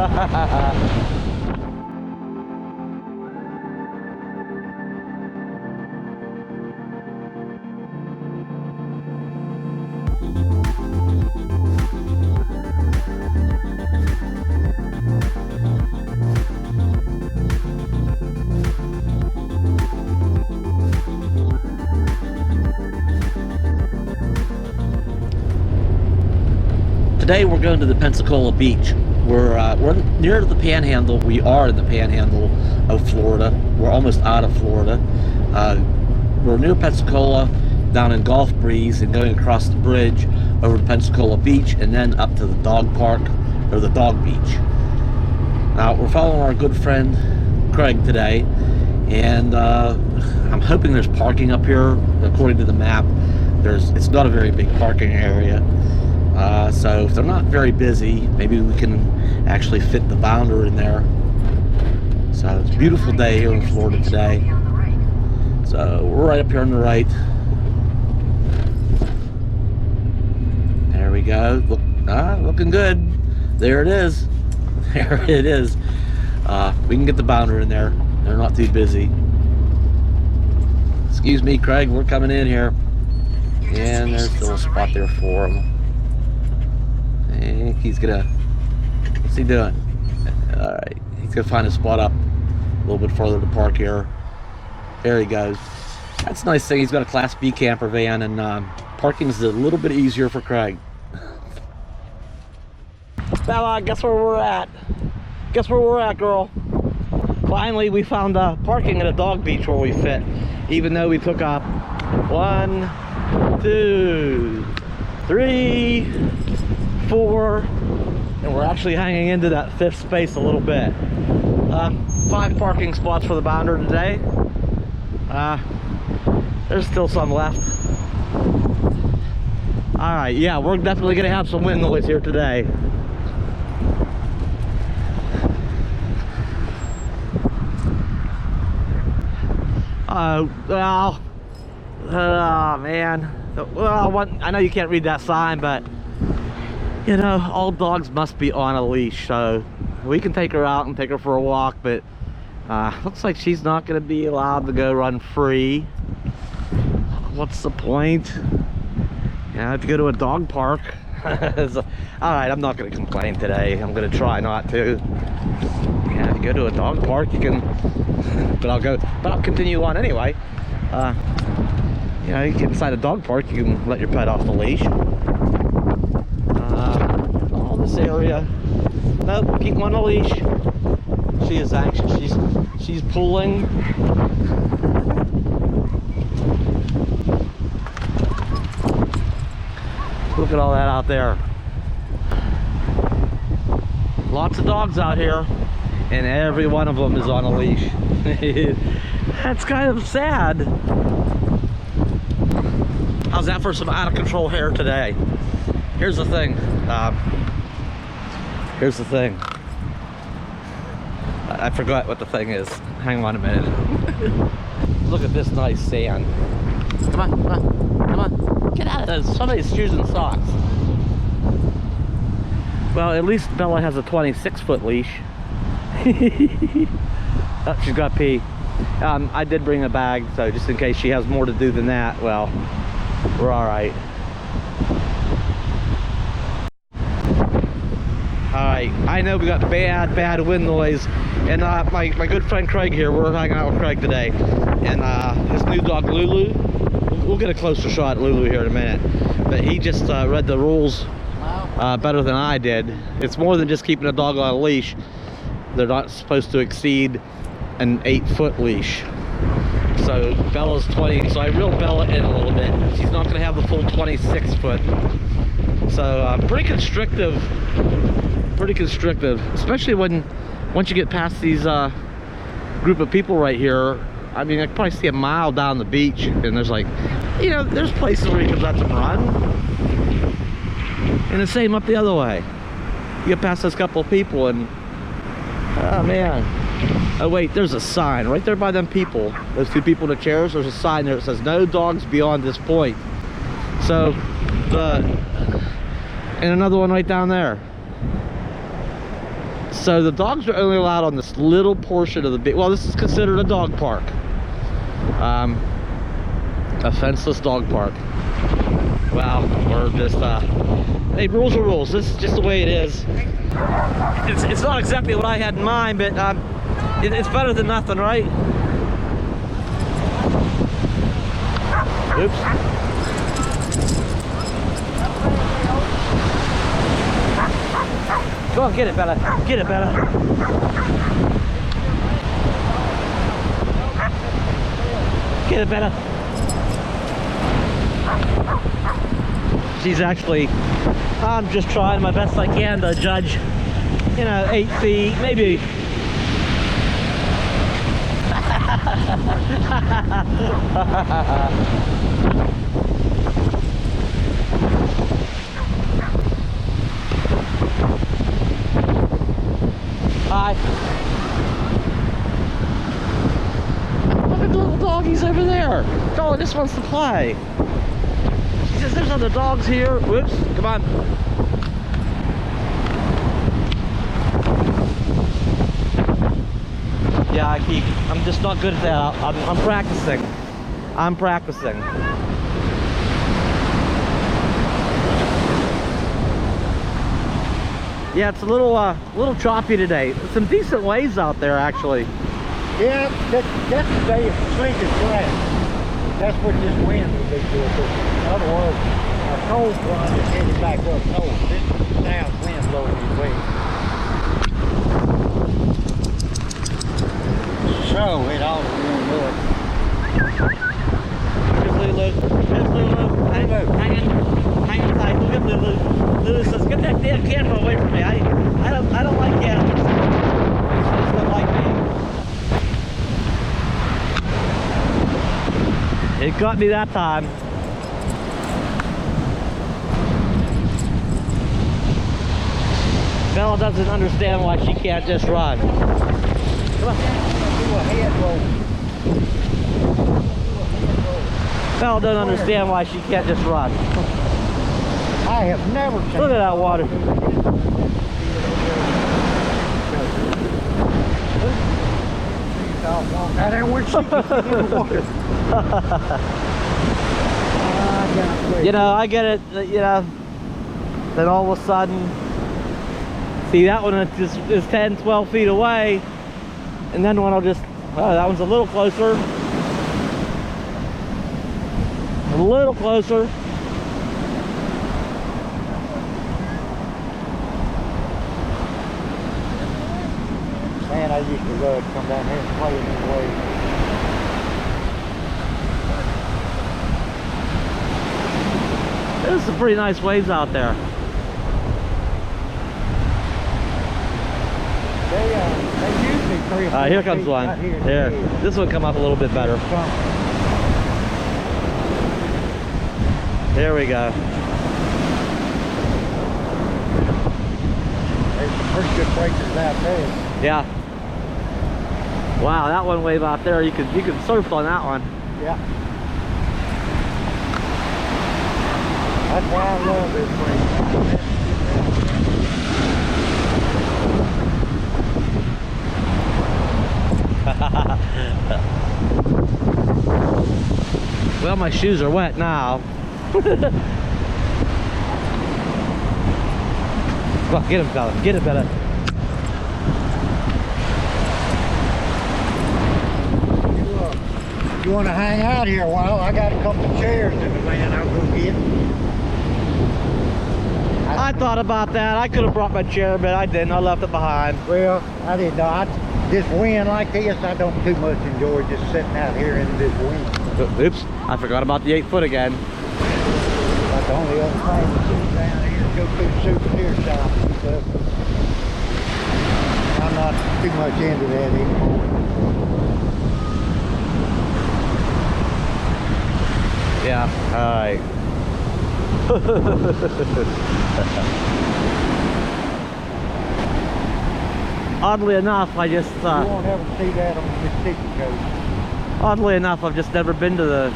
Today we're going to the Pensacola beach. We're near the Panhandle. We are in the Panhandle of Florida. We're almost out of Florida. We're near Pensacola, down in Gulf Breeze, and going across the bridge over to Pensacola Beach, and then up to the dog park or the dog beach. Now we're following our good friend Craig today, and I'm hoping there's parking up here. According to the map, it's not a very big parking area. So if they're not very busy, maybe we can actually fit the bounder in there. So it's a beautiful day here in Florida today. So we're right up here on the right. There we go. Looking good. There it is. There it is. We can get the bounder in there. They're not too busy. Excuse me, Craig. We're coming in here. And there's still a spot there for him. I think he's gonna, what's he doing? Alright, he's gonna find a spot up a little bit further to park here. There he goes. That's a nice thing, he's got a Class B camper van, and parking is a little bit easier for Craig. Bella, guess where we're at? Guess where we're at, girl? Finally, we found parking at a dog beach where we fit, even though we took up 1, 2, 3, 4, and we're actually hanging into that 5th space a little bit. 5 parking spots for the bounder today. There's still some left. Alright, yeah, we're definitely gonna have some wind noise here today. Well, oh man. Well, I know you can't read that sign, but you know, all dogs must be on a leash, so we can take her out and take her for a walk, but looks like she's not going to be allowed to go run free. What's the point? Yeah, if you go to a dog park. Alright, I'm not going to complain today. I'm going to try not to. Yeah, if you go to a dog park, you can, but I'll continue on anyway. You know, you get inside a dog park, you can let your pet off the leash. All this area. Nope, keep them on a leash. She is anxious. She's pulling. Look at all that out there. Lots of dogs out here, and every one of them is on a leash. That's kind of sad. How's that for some out of control hair today? Here's the thing. I forgot what the thing is. Hang on a minute. Look at this nice sand. Come on, come on, come on. Get out of this. Somebody's shoes and socks. Well, at least Bella has a 26-foot leash. Oh, she's got pee. I did bring a bag, so just in case she has more to do than that, well, we're all right. Alright, I know we got bad wind noise, and my good friend Craig here, we're hanging out with Craig today, and his new dog Lulu, we'll get a closer shot at Lulu here in a minute, but he just read the rules better than I did. It's more than just keeping a dog on a leash. They're not supposed to exceed an 8-foot leash. So Bella's 20, so I reeled Bella in a little bit. She's not going to have the full 26 foot. So pretty constrictive, especially once you get past these group of people right here. I mean, I can probably see a mile down the beach, and there's like, you know, there's places where you can let them run. And the same up the other way. You get past this couple of people and, oh man. Oh wait, there's a sign right there by them people. Those 2 people in the chairs, there's a sign there that says no dogs beyond this point. So, and another one right down there. So the dogs are only allowed on this little portion of the beach. Well, this is considered a dog park. A fenceless dog park. Wow, we're just, hey, rules are rules. This is just the way it is. It's not exactly what I had in mind, but it's better than nothing, right? Oops. Go on, get it, Bella. Get it, Bella. Get it, Bella. She's actually, I'm just trying my best I can to judge, you know, 8 feet, maybe. Hi. Look at the little doggies over there. Oh, this wants to play. She says there's other dogs here. Whoops, come on. Yeah, I'm just not good at that. I'm practicing. I'm practicing. Yeah, it's a little choppy today. Some decent waves out there, actually. Yeah, that's the day it's slick and flat. That's what this wind will be good. In other words, a cold front is headed back up north. This is south wind blowing these waves. So it all will look. Here's Lulu. Here's Lulu. Hang on tight. Look at Lulu. Lulu says, "Get that damn camera away from me. I don't like cameras. She just don't like me." It got me that time. Bella doesn't understand why she can't just run. Come on. Do a head roll. Bella doesn't understand why she can't just run. I have never seen. Look at that water. Now there went she in the water. You know, I get it, you know, then all of a sudden, see that one is 10, 12 feet away, and then one will just, oh, that one's a little closer. A little closer. Man, I used to love to come down here and play in these waves. There's some pretty nice waves out there. They usually 3 or 4 Here comes feet one. right Here. This will come up a little bit better. Here we go. There's some pretty good breakers out there. Yeah. Wow, that one wave out there, you could surf on that one. Yeah. That's why I love this place. Well, my shoes are wet now. Come on, get him, fella. Get it, fella. You want to hang out here a while? I got a couple of chairs in the van I'll go get. I thought about that. I could have brought my chair, but I didn't. I left it behind. Well, I didn't know. This wind like this, I don't too much enjoy just sitting out here in this wind. Oops, I forgot about the 8 foot again. But the only other thing to sit down here is go to the souvenir shop and stuff. I'm not too much into that anymore. Yeah, all right. Oddly enough, I just... you won't ever see that on the Mississippi coast. Oddly enough, I've just never been to the,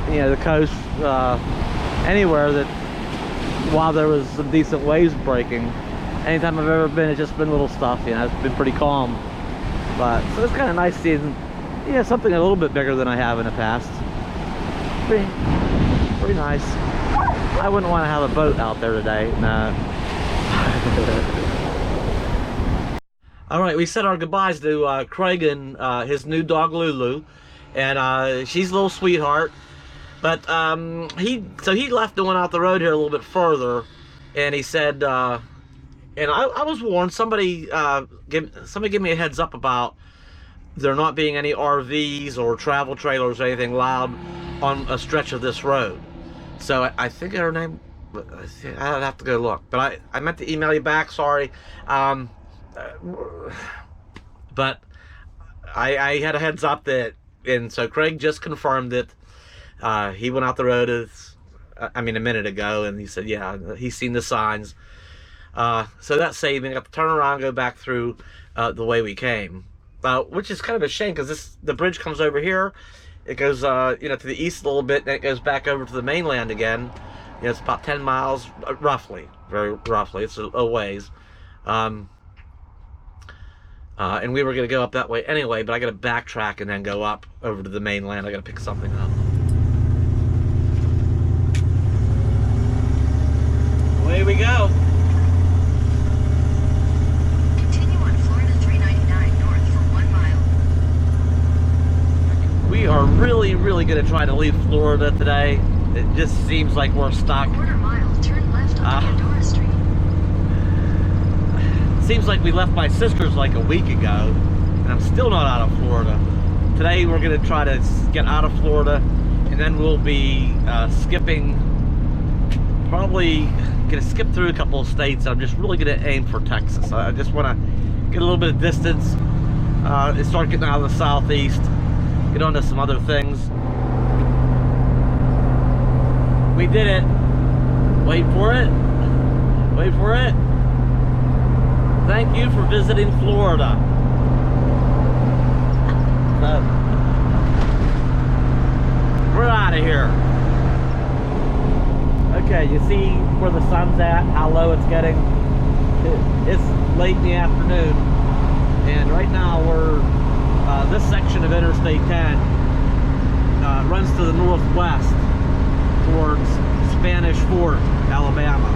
you know, the coast anywhere that, while there was some decent waves breaking. anytime I've ever been, it's just been little stuff, you know, it's been pretty calm. But, so it's kind of nice seeing, yeah, something a little bit bigger than I have in the past. Pretty nice. I wouldn't want to have a boat out there today, no. Alright, we said our goodbyes to Craig and his new dog Lulu. And she's a little sweetheart. But he left and went out the road here a little bit further. And he said, and I was warned, somebody give me a heads up about there not being any RVs or travel trailers or anything loud on a stretch of this road. So I think her name, I'd have to go look. But I meant to email you back, sorry. But I had a heads up that, and so Craig just confirmed it. He went out the road a minute ago, and he said, yeah, he's seen the signs. So that's saving. I got to turn around, go back through the way we came, which is kind of a shame because the bridge comes over here. It goes, to the east a little bit, then it goes back over to the mainland again. It's about 10 miles, roughly, very roughly. It's a ways. And we were going to go up that way anyway, but I got to backtrack and then go up over to the mainland. I got to pick something up. Away we go. Continue on Florida 399 north for 1 mile. We are really, really going to try to leave Florida today. It just seems like we're stuck. Quarter mile, turn left on Pandora Street. Seems like we left my sister's like a week ago, and I'm still not out of Florida. Today we're going to try to get out of Florida, and then we'll be skipping, probably going to skip through a couple of states. I'm just really going to aim for Texas. I just want to get a little bit of distance, and start getting out of the southeast, get onto some other things. We did it. Wait for it. Wait for it. Thank you for visiting Florida. We're out of here. Okay, you see where the sun's at, how low it's getting? It's late in the afternoon. And right now we're, this section of Interstate 10 runs to the northwest towards Spanish Fort, Alabama.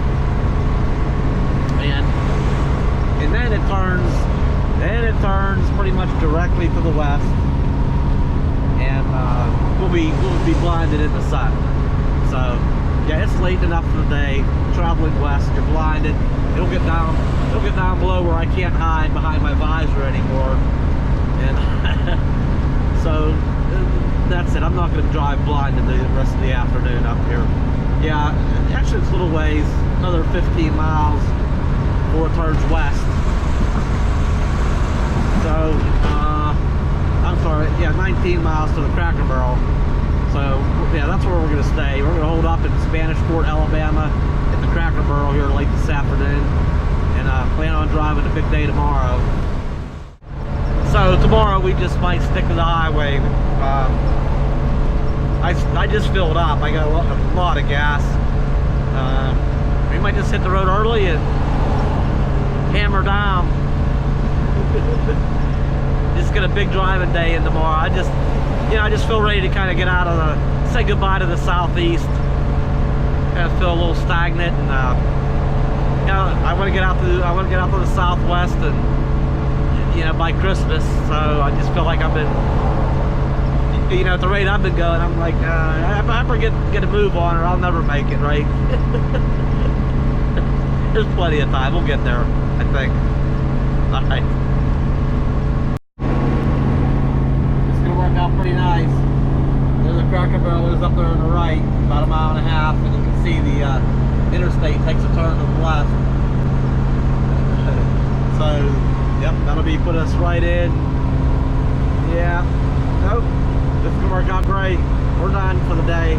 And then it turns pretty much directly to the west, and we'll be blinded in the sun. So yeah, it's late enough for the day. Traveling west, you're blinded. It'll get down below where I can't hide behind my visor anymore, and so that's it. I'm not going to drive blinded the rest of the afternoon up here. Yeah, actually it's a little ways, another 15 miles before it turns west. So, I'm sorry, yeah, 19 miles to the Cracker Barrel. So, yeah, that's where we're going to stay. We're going to hold up in Spanish Fort, Alabama at the Cracker Barrel here late this afternoon. And plan on driving a big day tomorrow. So, tomorrow we just might stick to the highway. I just filled up. I got a lot of gas. We might just hit the road early and hammer down. Just got a big driving day in tomorrow. I just feel ready to kind of get out of say goodbye to the southeast. Kind of feel a little stagnant, and I want to get out to the southwest, and by Christmas. So I just feel like I've been, at the rate I've been going, I'm like, I better get a move on, or I'll never make it, right? There's plenty of time. We'll get there, I think. All right. It's gonna work out pretty nice. There's a Cracker Barrel is up there on the right, about a mile and a half, and you can see the interstate takes a turn to the left. So, yep, that'll put us right in. Yeah. Nope. This is gonna work out great. We're done for the day.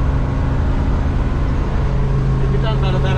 We've done better than